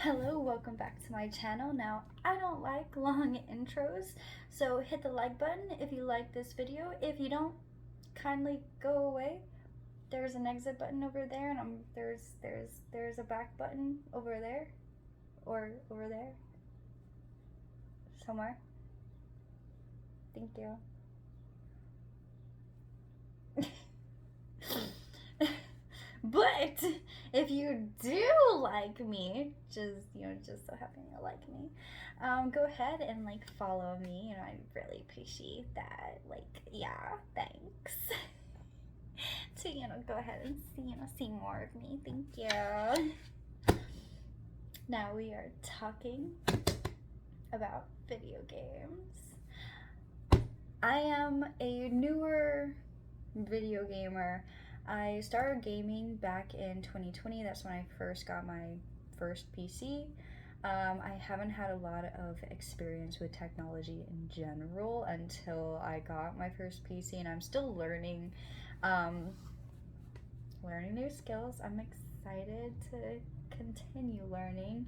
Hello, welcome back to my channel. Now, I don't like long intros, so hit the like button if you like this video. If you don't, kindly go away. There's an exit button over there, and there's a back button over there, or over there, somewhere. Thank you. But if you do like me, just so happen you like me, go ahead and follow me. I really appreciate that. Yeah, thanks. To go ahead and see more of me. Thank you. Now we are talking about video games. I am a newer video gamer. I started gaming back in 2020. That's when I first got my first PC. I haven't had a lot of experience with technology in general until I got my first PC, and I'm still learning new skills. I'm excited to continue learning.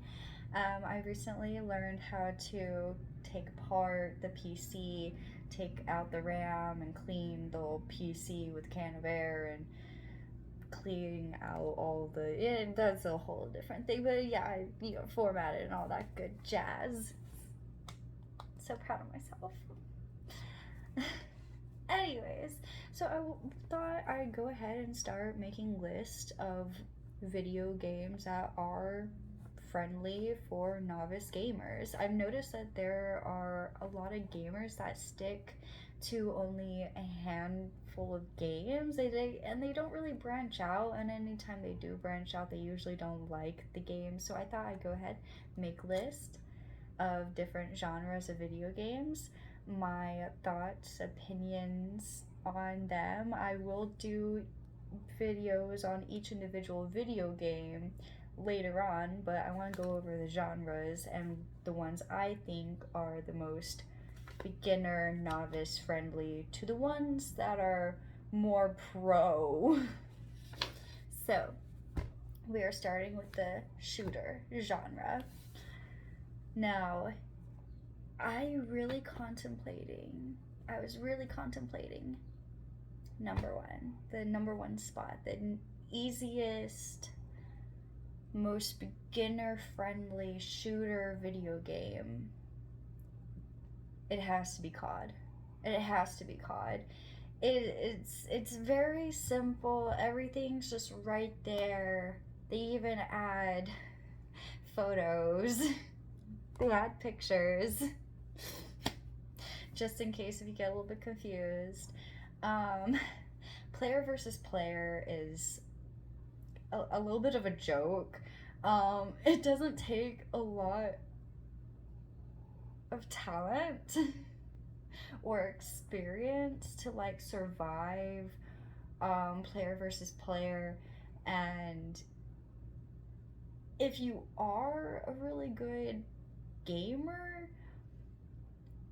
I recently learned how to take apart the PC, take out the RAM, and clean the old PC with a can of air, and cleaning out all the, that's a whole different thing, but yeah, I formatted and all that good jazz. So proud of myself. Anyways, so I thought I'd go ahead and start making lists of video games that are friendly for novice gamers. I've noticed that there are a lot of gamers that stick to only a handful of games. And they don't really branch out, and anytime they do branch out, they usually don't like the game. So I thought I'd go ahead make list of different genres of video games, my thoughts, opinions on them. I will do videos on each individual video game later on, but I want to go over the genres and the ones I think are the most beginner, novice friendly to the ones that are more pro. So, we are starting with the shooter genre. Now, I was really contemplating the number one spot, the easiest, most beginner friendly shooter video game. It has to be COD. It's very simple. Everything's just right there. They even add photos. They add pictures. Just in case if you get a little bit confused. Player versus player is a little bit of a joke. It doesn't take a lot of talent or experience to survive player versus player, and if you are a really good gamer,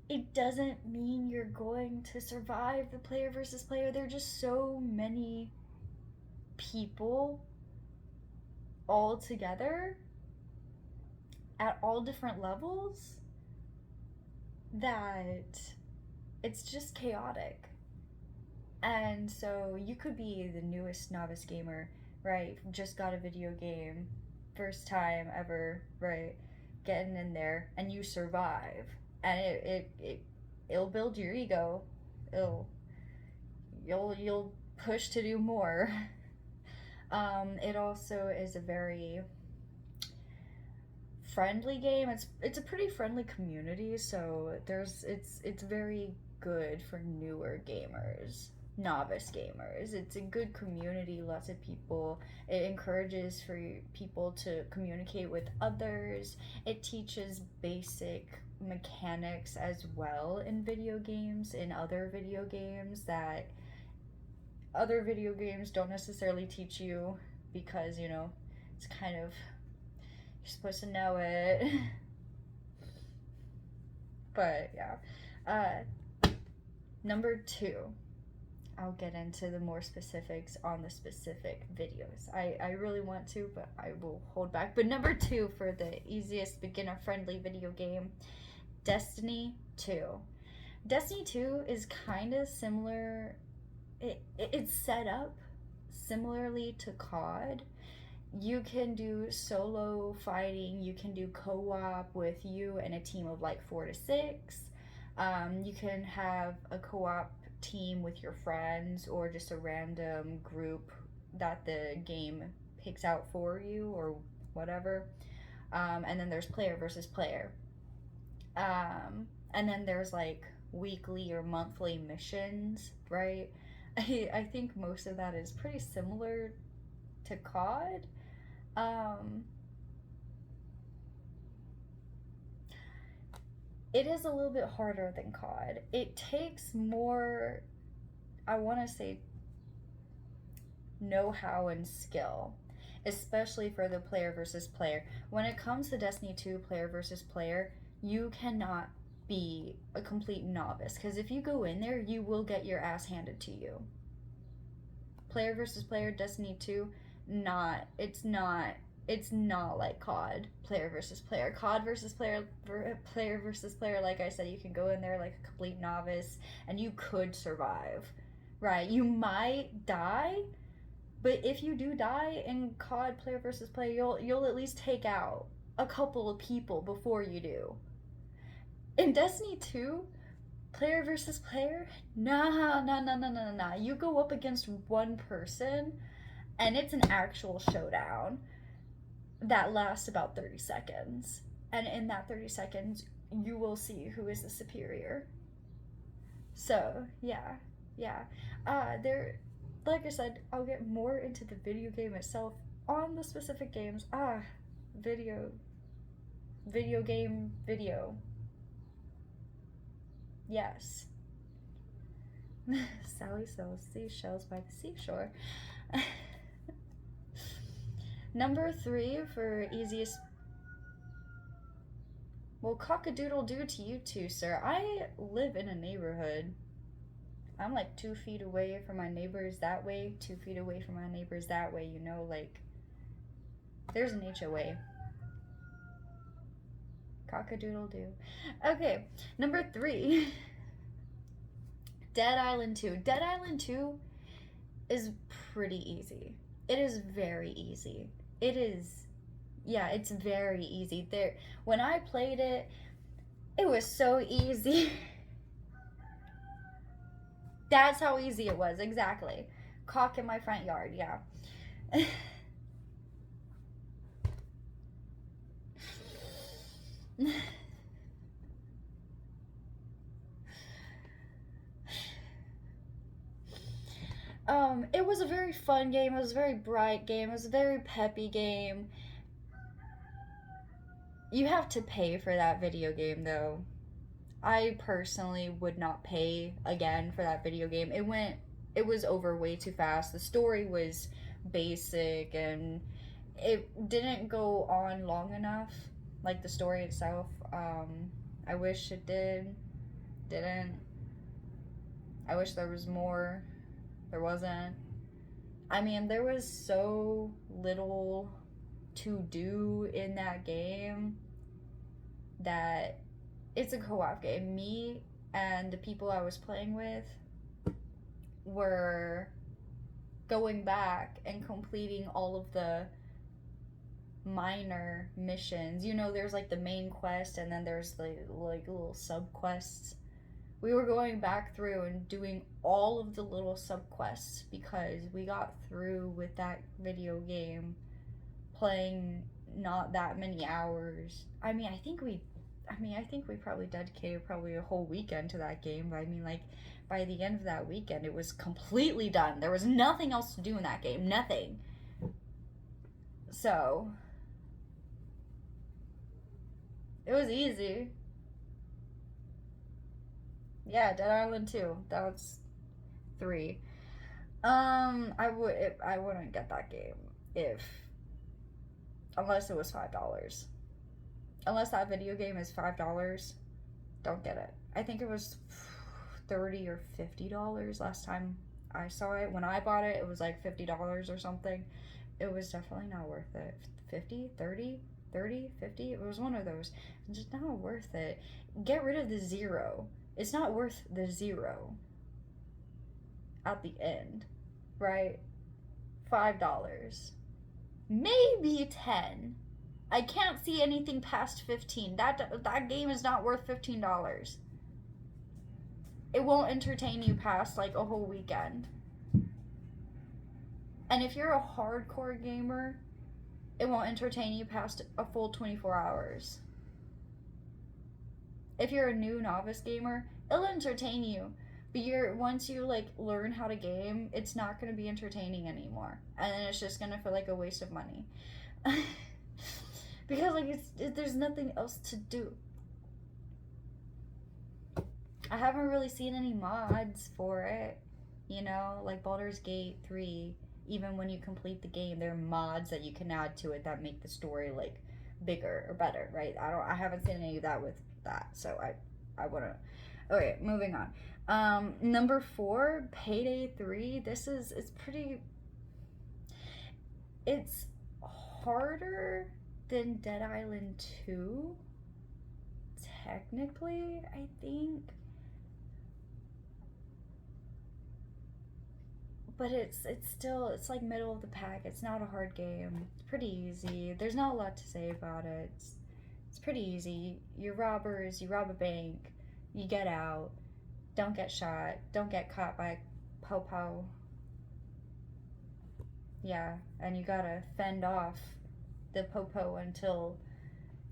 it doesn't mean you're going to survive the player versus player. There are just so many people all together at all different levels that it's just chaotic. And so you could be the newest novice gamer, right? Just got a video game, first time ever, right? Getting in there, and you survive, and it'll build your ego. You'll push to do more. It also is a very friendly game. It's a pretty friendly community, so it's very good for newer gamers, novice gamers. It's a good community, lots of people. It encourages for people to communicate with others. It teaches basic mechanics as well in video games, in other video games that other video games don't necessarily teach you, because it's kind of, you're supposed to know it. But yeah. Number 2, I'll get into the more specifics on the specific videos. I really want to, but I will hold back. But number 2 for the easiest beginner-friendly video game, Destiny 2. Destiny 2 is kind of similar. It's set up similarly to COD. You can do solo fighting, you can do co-op with you and a team of like 4 to 6. You can have a co-op team with your friends or just a random group that the game picks out for you or whatever. And then there's player versus player. And then there's like weekly or monthly missions, right? I think most of that is pretty similar to COD. It is a little bit harder than COD. It takes more, I want to say, know-how and skill, especially for the player versus player. When it comes to Destiny 2 player versus player, you cannot be a complete novice, because if you go in there, you will get your ass handed to you. Player versus player, Destiny 2, it's not like COD, player versus player. COD versus player versus player, like I said, you can go in there like a complete novice and you could survive, right? You might die, but if you do die in COD player versus player, you'll at least take out a couple of people before you do. In Destiny 2, player versus player, nah. You go up against one person and it's an actual showdown that lasts about 30 seconds. And in that 30 seconds, you will see who is the superior. So, yeah. There, like I said, I'll get more into the video game itself on the specific games. Video. Yes. Sally sells seashells by the seashore. Number 3 for easiest. Well, cock-a-doodle-doo to you too, sir. I live in a neighborhood. I'm like 2 feet away from my neighbors that way, 2 feet away from my neighbors that way, you know, like, there's an HOA. Cock-a-doodle-doo. Okay, number 3. Dead Island 2. Dead Island 2 is pretty easy. It is very easy. It's very easy. When I played it, it was so easy. That's how easy it was, exactly. Cock in my front yard, yeah. It was a very fun game. It was a very bright game. It was a very peppy game. You have to pay for that video game, though. I personally would not pay again for that video game. It was over way too fast. The story was basic and it didn't go on long enough, like the story itself. I wish it didn't. I wish there was more. There wasn't. I mean, there was so little to do in that game that it's a co-op game. Me and the people I was playing with were going back and completing all of the minor missions. You know, there's like the main quest and then there's the like little sub quests. We were going back through and doing all of the little sub quests because we got through with that video game playing not that many hours. I think we probably dedicated probably a whole weekend to that game. But I mean, like, by the end of that weekend, it was completely done. There was nothing else to do in that game. Nothing. So, it was easy. Yeah, Dead Island 2. That was 3. I wouldn't get that game unless it was $5. Unless that video game is $5, don't get it. I think it was $30 or $50 last time I saw it when I bought it. It was like $50 or something. It was definitely not worth it. 50, 30, 30, 50. It was one of those. It's just not worth it. Get rid of the zero. It's not worth the zero at the end, right? $5. Maybe 10. I can't see anything past 15. That game is not worth $15. It won't entertain you past like a whole weekend. And if you're a hardcore gamer, it won't entertain you past a full 24 hours. If you're a new novice gamer, it'll entertain you. But once you like learn how to game, it's not going to be entertaining anymore. And then it's just going to feel like a waste of money. Because like there's nothing else to do. I haven't really seen any mods for it, you know, like Baldur's Gate 3. Even when you complete the game, there are mods that you can add to it that make the story like bigger or better, right? I haven't seen any of that with that, so I wouldn't. Okay, moving on. Number 4, Payday 3. It's pretty. It's harder than Dead Island 2. Technically, I think. But it's still, it's like middle of the pack. It's not a hard game. It's pretty easy. There's not a lot to say about it. It's pretty easy. You're robbers, you rob a bank, you get out, don't get shot, don't get caught by a po-po. Yeah, and you gotta fend off the po-po until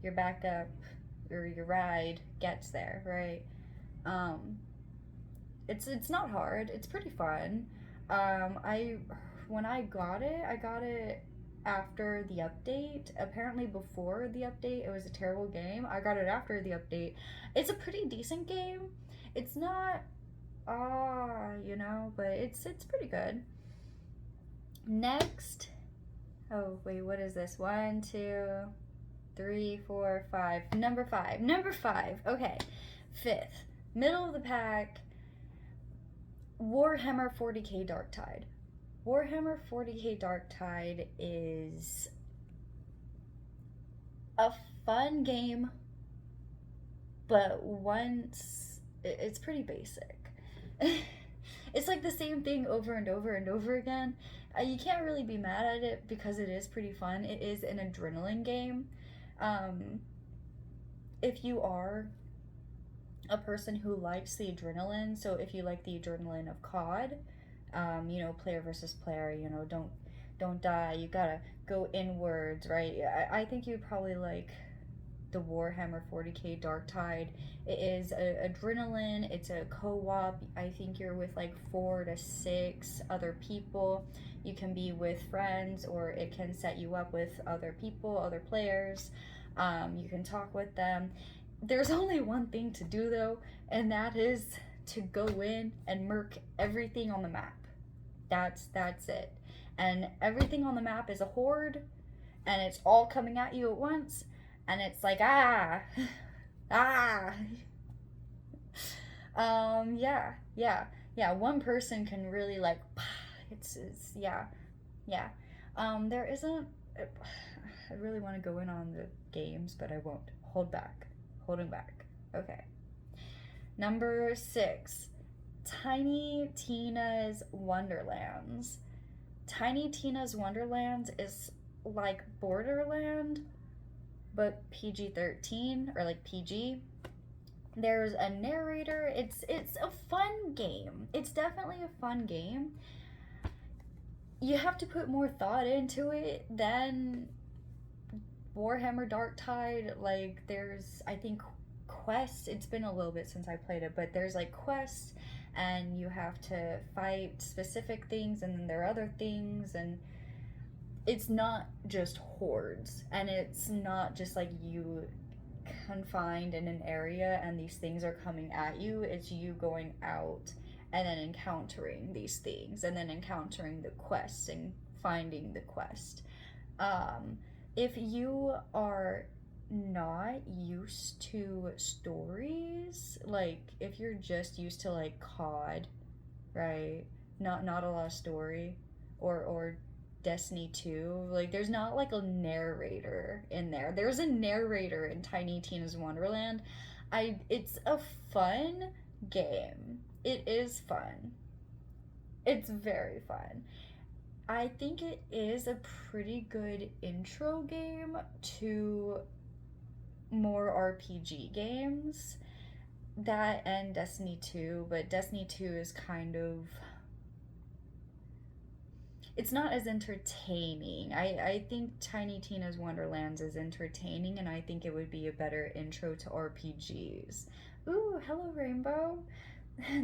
your backup or your ride gets there, right? Um, it's not hard. It's pretty fun. I when I got it after the update. Apparently, before the update, it was a terrible game. I got it after the update. It's a pretty decent game. It's not but it's pretty good. Next, oh wait, what is this? 1, 2, 3, 4, 5. Number 5. Number 5. Okay, 5th, middle of the pack. Warhammer 40k Darktide. Warhammer 40k Darktide is a fun game, but once it's pretty basic. It's like the same thing over and over and over again. You can't really be mad at it because it is pretty fun. It is an adrenaline game. If you are a person who likes the adrenaline, so if you like the adrenaline of COD, player versus player, don't die, you gotta go inwards, right? I think you'd probably like the Warhammer 40k Darktide. It is adrenaline, it's a co-op. I think you're with like 4 to 6 other people. You can be with friends, or it can set you up with other people, other players. You can talk with them. There's only one thing to do though, and that is to go in and murk everything on the map. That's it. And everything on the map is a horde, and it's all coming at you at once, and it's like ah. Yeah. One person can really like, it's yeah. There isn't. I really want to go in on the games, but I won't. Holding back. Okay. Number 6, Tiny Tina's Wonderlands. Tiny Tina's Wonderlands is like Borderland, but PG-13, or like PG. There's a narrator. It's a fun game. It's definitely a fun game. You have to put more thought into it than Warhammer Darktide. Like, there's, I think, quests. It's been a little bit since I played it, but there's like quests, and you have to fight specific things, and then there are other things, and it's not just hordes, and it's not just like you confined in an area and these things are coming at you. It's you going out and then encountering these things, and then encountering the quests and finding the quest. If you are not used to stories, like if you're just used to like COD, right? not a lot of story, or Destiny 2. Like there's not like a narrator in there. There's a narrator in Tiny Tina's Wonderland. It's a fun game. It is fun. It's very fun. I think it is a pretty good intro game to more RPG games. That and Destiny 2, but Destiny 2 is kind of, it's not as entertaining. I think Tiny Tina's Wonderlands is entertaining, and I think it would be a better intro to RPGs. Ooh, hello Rainbow.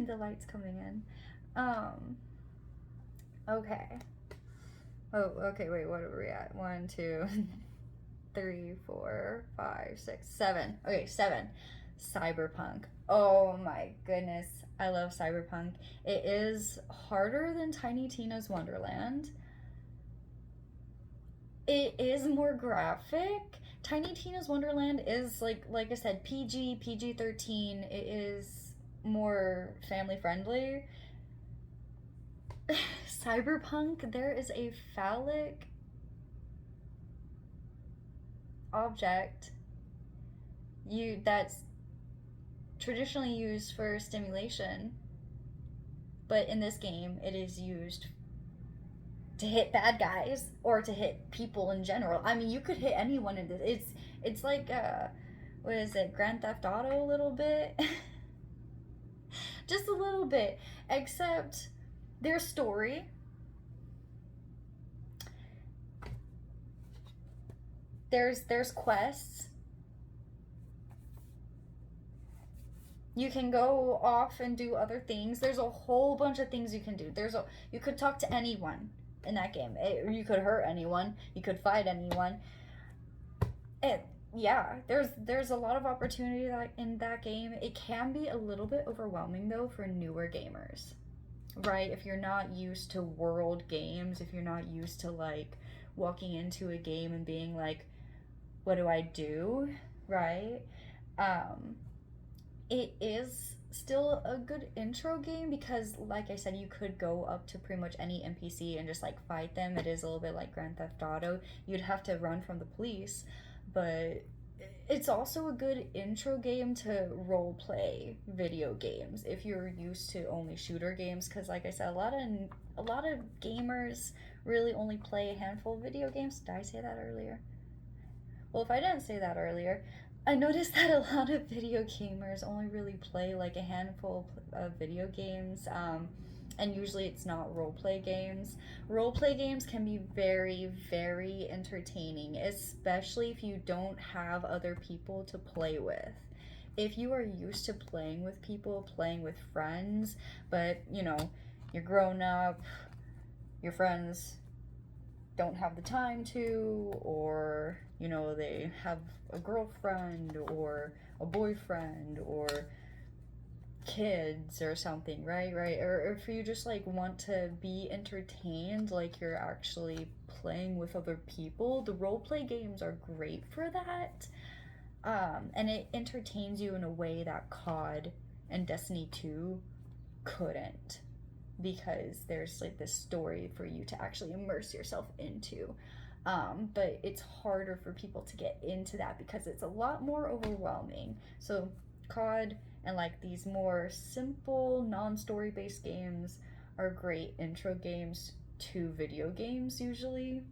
The light's coming in. Okay. Oh, okay, wait, what are we at? 1, 2, 3, 4, 5, 6, 7. Okay, 7. Cyberpunk. Oh my goodness. I love Cyberpunk. It is harder than Tiny Tina's Wonderland. It is more graphic. Tiny Tina's Wonderland is like I said, PG 13. It is more family friendly. Cyberpunk, there is a phallic object that's traditionally used for stimulation, but in this game it is used to hit bad guys or to hit people in general. I mean, you could hit anyone in this. It's like what is it, Grand Theft Auto a little bit. Just a little bit, except there's story. There's quests. You can go off and do other things. There's a whole bunch of things you can do. You could talk to anyone in that game. You could hurt anyone. You could fight anyone. Yeah, there's a lot of opportunity in that game. It can be a little bit overwhelming though for newer gamers, right? If you're not used to world games, if you're not used to like walking into a game and being like, what do I do, right? It is still a good intro game because, like I said, you could go up to pretty much any NPC and just like fight them. It is a little bit like Grand Theft Auto. You'd have to run from the police, but it's also a good intro game to role play video games if you're used to only shooter games. Because, like I said, a lot of gamers really only play a handful of video games. Did I say that earlier? Well, if I didn't say that earlier, I noticed that a lot of video gamers only really play like a handful of video games, and usually it's not roleplay games. Roleplay games can be very, very entertaining, especially if you don't have other people to play with. If you are used to playing with people, playing with friends, but you're grown up, your friends don't have the time to, or they have a girlfriend or a boyfriend or kids or something, right, or if you just like want to be entertained, like you're actually playing with other people, the role play games are great for that. And it entertains you in a way that COD and Destiny 2 couldn't, because there's like this story for you to actually immerse yourself into. But it's harder for people to get into that because it's a lot more overwhelming. So COD and like these more simple non-story based games are great intro games to video games usually.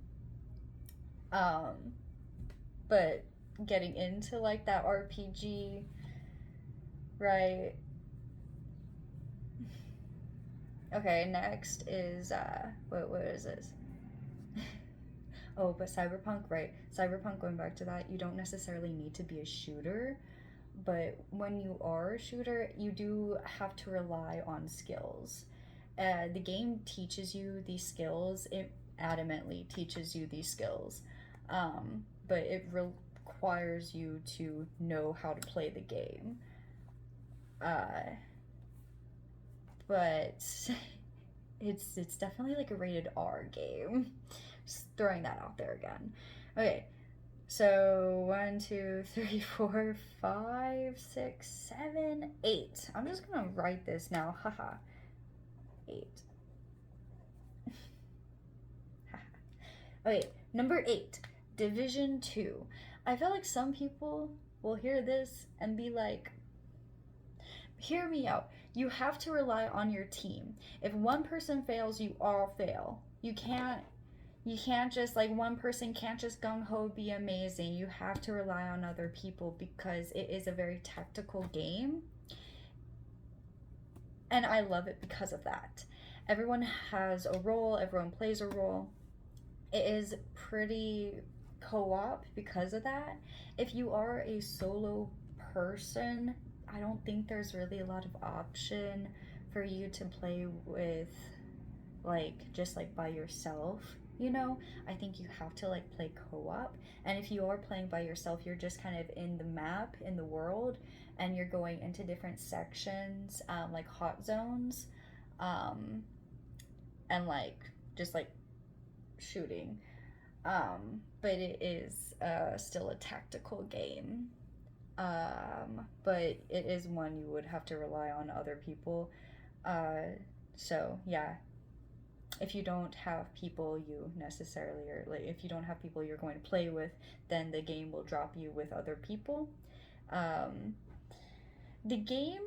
But getting into like that RPG, right? Okay, next is what is this? Oh, but Cyberpunk, right? Cyberpunk, going back to that, you don't necessarily need to be a shooter, but when you are a shooter, you do have to rely on skills. The game teaches you these skills. It adamantly teaches you these skills, but it requires you to know how to play the game. But it's definitely like a rated R game. Just throwing that out there again. Okay, so 1, 2, 3, 4, 5, 6, 7, 8. I'm just gonna write this now. Haha. 8. Okay, number 8, Division 2. I feel like some people will hear this and be like, hear me out. You have to rely on your team. If one person fails, you all fail. You can't just like one person can't just gung ho be amazing. You have to rely on other people because it is a very tactical game. And I love it because of that. Everyone has a role, everyone plays a role. It is pretty co op because of that. If you are a solo person, I don't think there's really a lot of option for you to play with, like, just like by yourself. I think you have to like play co-op, and if you are playing by yourself, you're just kind of in the map, in the world, and you're going into different sections, like hot zones, um, and like just like shooting. But it is still a tactical game. But it is one you would have to rely on other people. So yeah, if you don't have people you necessarily, or like if you don't have people you're going to play with, then the game will drop you with other people. Um, the game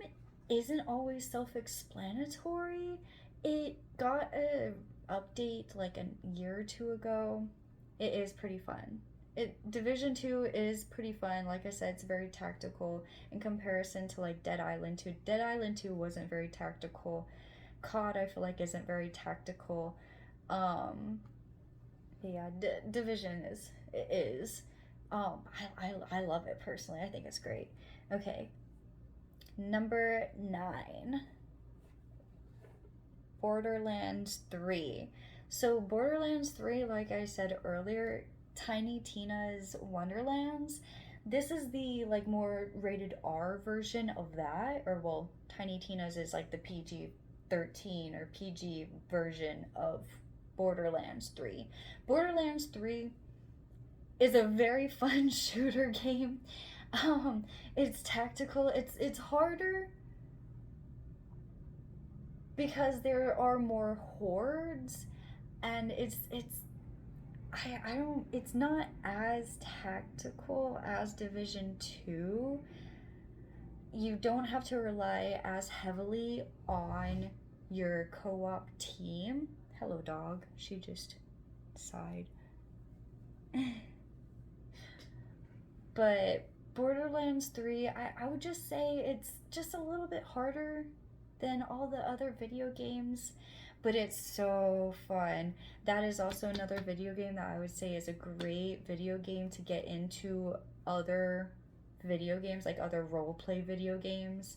isn't always self-explanatory. It got a update like a year or two ago. It is pretty fun. Division 2 is pretty fun. Like I said, it's very tactical in comparison to like Dead Island 2. Dead Island 2 wasn't very tactical. COD I feel like isn't very tactical. Um yeah, Division is. I love it personally. I think it's great. Okay, number 9, Borderlands 3. So Borderlands 3, like I said earlier, Tiny Tina's Wonderlands. This is the like more rated R version of that, or well, Tiny Tina's is like the PG-13 or PG version of Borderlands 3. Borderlands 3 is a very fun shooter game. It's tactical. It's harder because there are more hordes, and I don't it's not as tactical as Division 2. You don't have to rely as heavily on your co-op team. Hello dog, she just sighed. But Borderlands 3, I would just say it's just a little bit harder than all the other video games, but it's so fun. That is also another video game that I would say is a great video game to get into other video games, like other role play video games.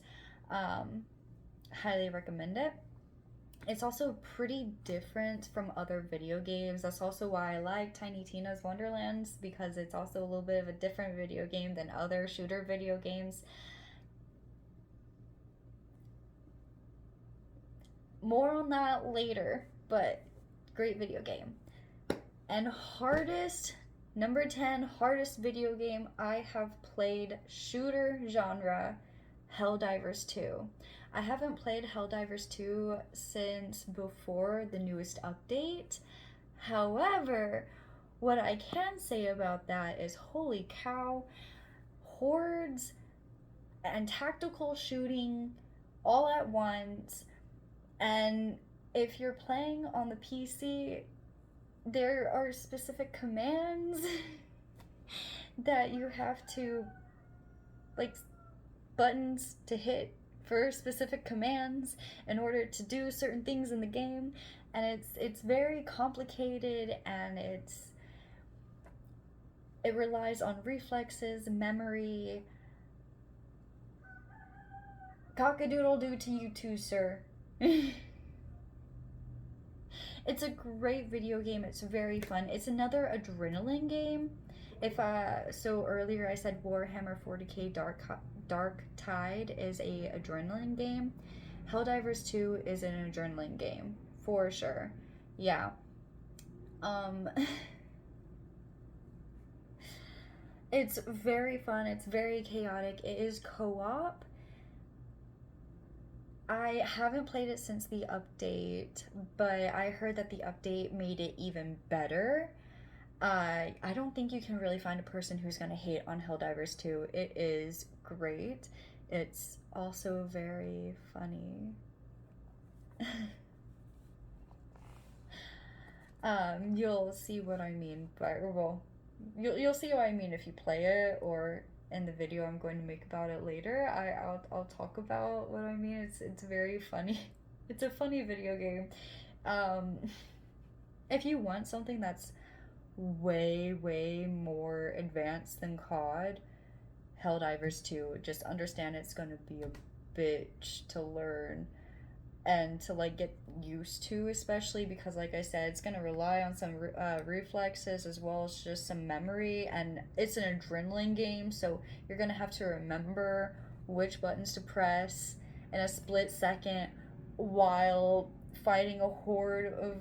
Um, Highly recommend it. It's also pretty different from other video games. That's also why I like Tiny Tina's Wonderlands, because it's also a little bit of a different video game than other shooter video games. More on that later, but great video game. And number 10, hardest video game I have played, shooter genre, Helldivers 2. I haven't played Helldivers 2 since before the newest update. However, what I can say about that is holy cow, hordes and tactical shooting all at once. And if you're playing on the PC, there are specific commands that you have to, like, buttons to hit for specific commands in order to do certain things in the game, and it's very complicated, and it relies on reflexes, memory. Cock-a-doodle-doo to you too, sir. It's a great video game. It's very fun. It's another adrenaline game. So earlier I said Warhammer 40k Dark Tide is a adrenaline game. Helldivers 2 is an adrenaline game for sure. Yeah. It's very fun. It's very chaotic. It is co-op. I haven't played it since the update, but I heard that the update made it even better. I don't think you can really find a person who's gonna hate on Helldivers 2. It is great. It's also very funny. You'll see what I mean, but well, you'll see what I mean if you play it, or in the video I'm going to make about it later. I'll talk about what I mean. It's very funny. It's a funny video game. Um, if you want something that's way more advanced than COD, Helldivers 2, just understand it's gonna be a bitch to learn and to like get used to, especially because like I said, it's going to rely on some reflexes as well as just some memory, and it's an adrenaline game, so you're going to have to remember which buttons to press in a split second while fighting a horde of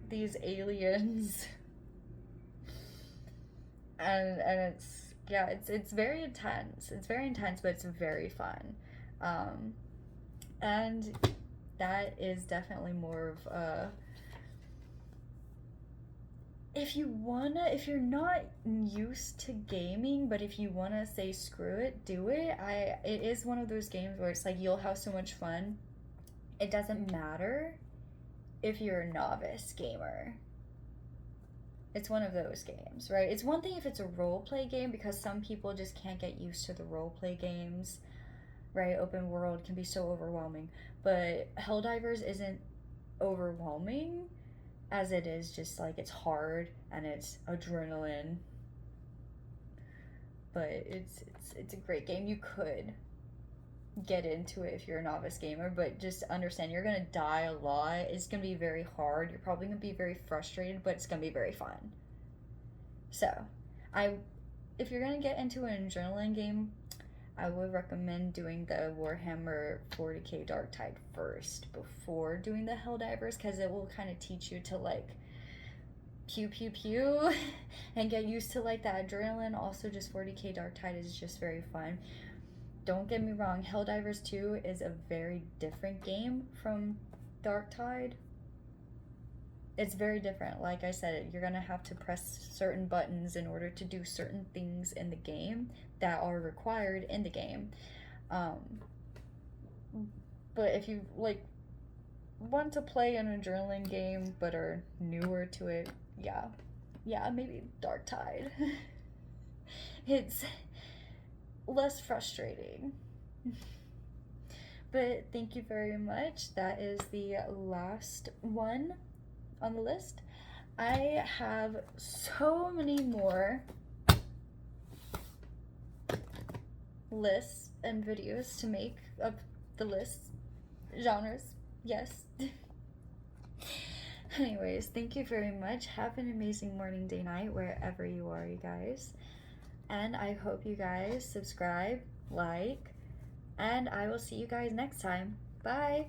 these aliens. And it's, yeah, it's very intense. It's very intense, but it's very fun. And that is definitely more of a, if you're not used to gaming, but if you want to say screw it, do it. It is one of those games where it's like you'll have so much fun. It doesn't matter if you're a novice gamer. It's one of those games, right? It's one thing if it's a role play game, because some people just can't get used to the role play games, right? Open world can be so overwhelming, but Helldivers isn't overwhelming as it is just like it's hard and it's adrenaline. But it's a great game. You could get into it if you're a novice gamer, but just understand you're gonna die a lot. It's gonna be very hard. You're probably gonna be very frustrated, but it's gonna be very fun. So, if you're gonna get into an adrenaline game, I would recommend doing the Warhammer 40k Darktide first before doing the Helldivers, because it will kind of teach you to like pew pew pew and get used to like that adrenaline. Also, just 40k Darktide is just very fun. Don't get me wrong, Helldivers 2 is a very different game from Darktide. It's very different. Like I said, you're gonna have to press certain buttons in order to do certain things in the game that are required in the game. But if you like want to play an adrenaline game but are newer to it, yeah, maybe Darktide. It's less frustrating. But thank you very much. That is the last one on the list. I have so many more lists and videos to make of the lists, genres, yes. Anyways, thank you very much. Have an amazing morning, day, night, wherever you are, you guys. And I hope you guys subscribe, like, and I will see you guys next time. Bye!